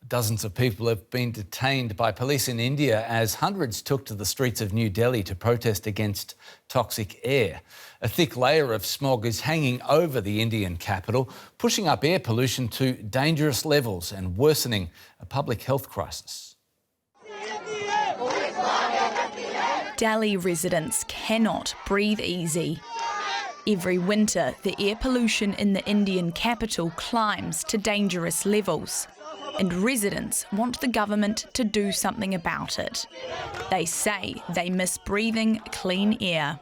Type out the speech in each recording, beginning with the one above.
Dozens of people have been detained by police in India as hundreds took to the streets of New Delhi to protest against toxic air. A thick layer of smog is hanging over the Indian capital, pushing up air pollution to dangerous levels and worsening a public health crisis. Delhi residents cannot breathe easy. Every winter, the air pollution in the Indian capital climbs to dangerous levels, and residents want the government to do something about it. They say they miss breathing clean air.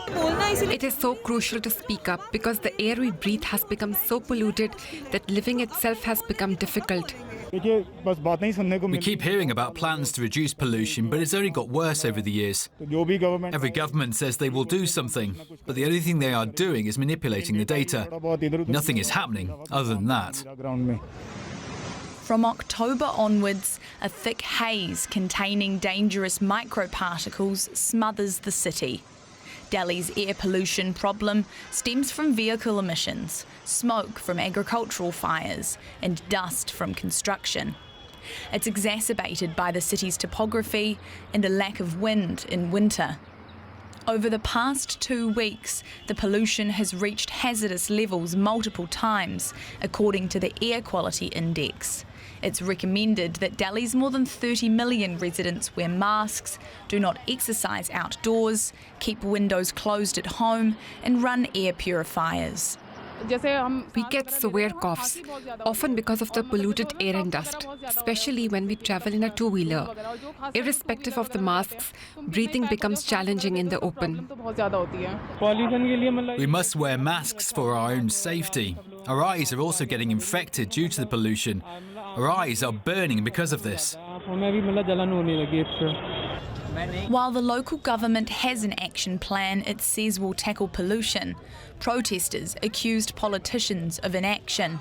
It is so crucial to speak up because the air we breathe has become so polluted that living itself has become difficult. We keep hearing about plans to reduce pollution, but it's only got worse over the years. Every government says they will do something, but the only thing they are doing is manipulating the data. Nothing is happening other than that. From October onwards, a thick haze containing dangerous microparticles smothers the city. Delhi's air pollution problem stems from vehicle emissions, smoke from agricultural fires, and dust from construction. It's exacerbated by the city's topography and a lack of wind in winter. Over the past 2 weeks, the pollution has reached hazardous levels multiple times, according to the Air Quality Index. It's recommended that Delhi's more than 30 million residents wear masks, do not exercise outdoors, keep windows closed at home, and run air purifiers. We get severe coughs, often because of the polluted air and dust, especially when we travel in a two-wheeler. Irrespective of the masks, breathing becomes challenging in the open. We must wear masks for our own safety. Our eyes are also getting infected due to the pollution. Our eyes are burning because of this. While the local government has an action plan it says will tackle pollution, protesters accused politicians of inaction.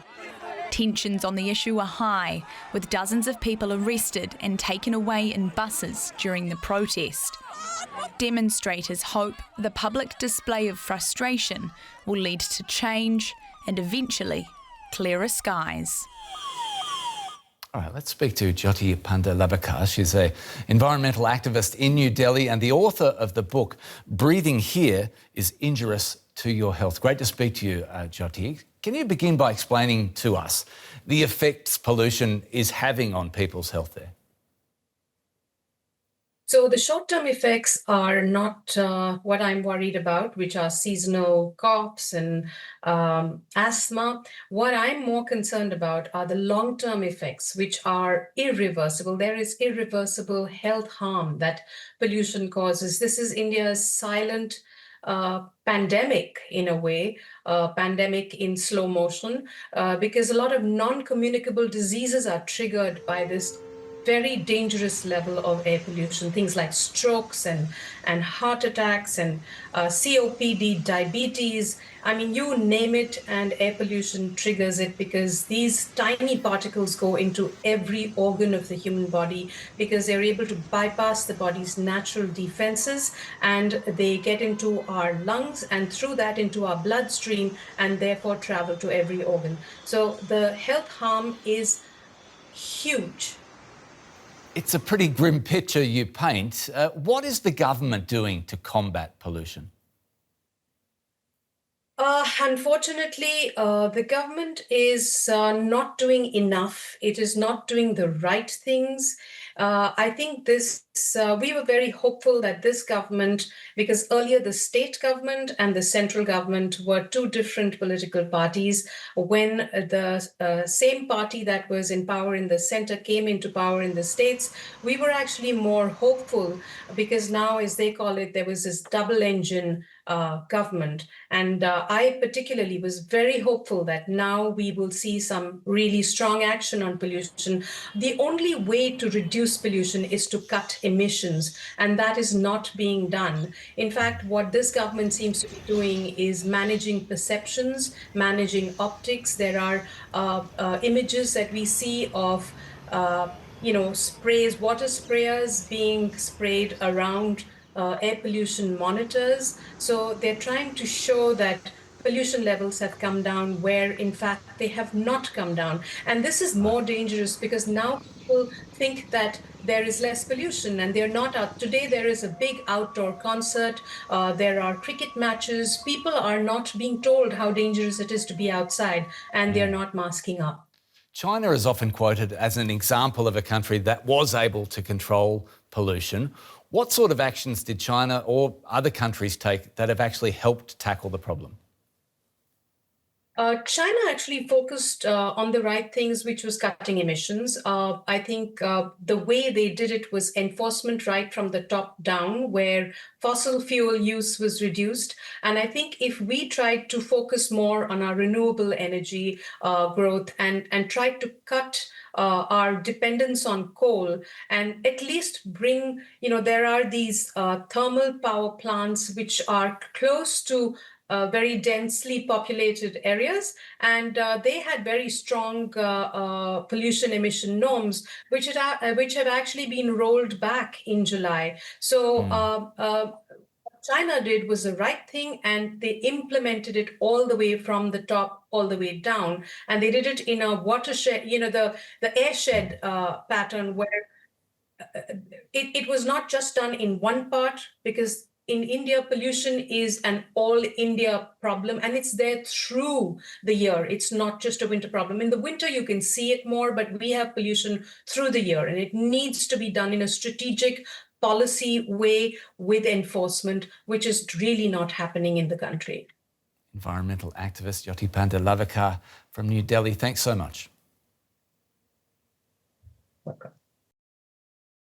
Tensions on the issue are high, with dozens of people arrested and taken away in buses during the protest. Demonstrators hope the public display of frustration will lead to change and eventually clearer skies. All right, let's speak to Jyoti Pande Lavakare. She's an environmental activist in New Delhi and the author of the book, Breathing Here Is Injurious to Your Health. Great to speak to you, Jyoti. Can you begin by explaining to us the effects pollution is having on people's health there? So the short-term effects are not what I'm worried about, which are seasonal coughs and asthma. What I'm more concerned about are the long-term effects, which are irreversible. There is irreversible health harm that pollution causes. This is India's silent pandemic in a way, pandemic in slow motion, because a lot of non-communicable diseases are triggered by this very dangerous level of air pollution, things like strokes and heart attacks and COPD, diabetes. I mean, you name it, and air pollution triggers it because these tiny particles go into every organ of the human body because they're able to bypass the body's natural defenses, and they get into our lungs and through that into our bloodstream and therefore travel to every organ. So the health harm is huge. It's a pretty grim picture you paint. What is the government doing to combat pollution? Unfortunately, the government is not doing enough. It is not doing the right things. I think we were very hopeful that this government, because earlier the state government and the central government were two different political parties. When the same party that was in power in the center came into power in the states, we were actually more hopeful because now, as they call it, there was this double engine government. And I particularly was very hopeful that now we will see some really strong action on pollution. The only way to reduce pollution is to cut emissions, and that is not being done. In fact, what this government seems to be doing is managing perceptions, managing optics. There are images that we see of sprays, water sprayers being sprayed around air pollution monitors. So they're trying to show that pollution levels have come down where in fact they have not come down. And this is more dangerous because now people think that there is less pollution and they're not out. Today there is a big outdoor concert, there are cricket matches. People are not being told how dangerous it is to be outside, and they're not masking up. China is often quoted as an example of a country that was able to control pollution. What sort of actions did China or other countries take that have actually helped tackle the problem? China actually focused on the right things, which was cutting emissions. I think the way they did it was enforcement right from the top down, where fossil fuel use was reduced. And I think if we tried to focus more on our renewable energy growth and tried to cut our dependence on coal and at least bring, there are these thermal power plants which are close to very densely populated areas, and they had very strong pollution emission norms, which have actually been rolled back in July. So what China did was the right thing, and they implemented it all the way from the top all the way down, and they did it in a watershed, the airshed pattern where it was not just done in one part, because in India, pollution is an all India problem, and it's there through the year. It's not just a winter problem. In the winter, you can see it more, but we have pollution through the year, and it needs to be done in a strategic policy way with enforcement, which is really not happening in the country. Environmental activist Jyoti Pande Lavakare from New Delhi, thanks so much. Welcome.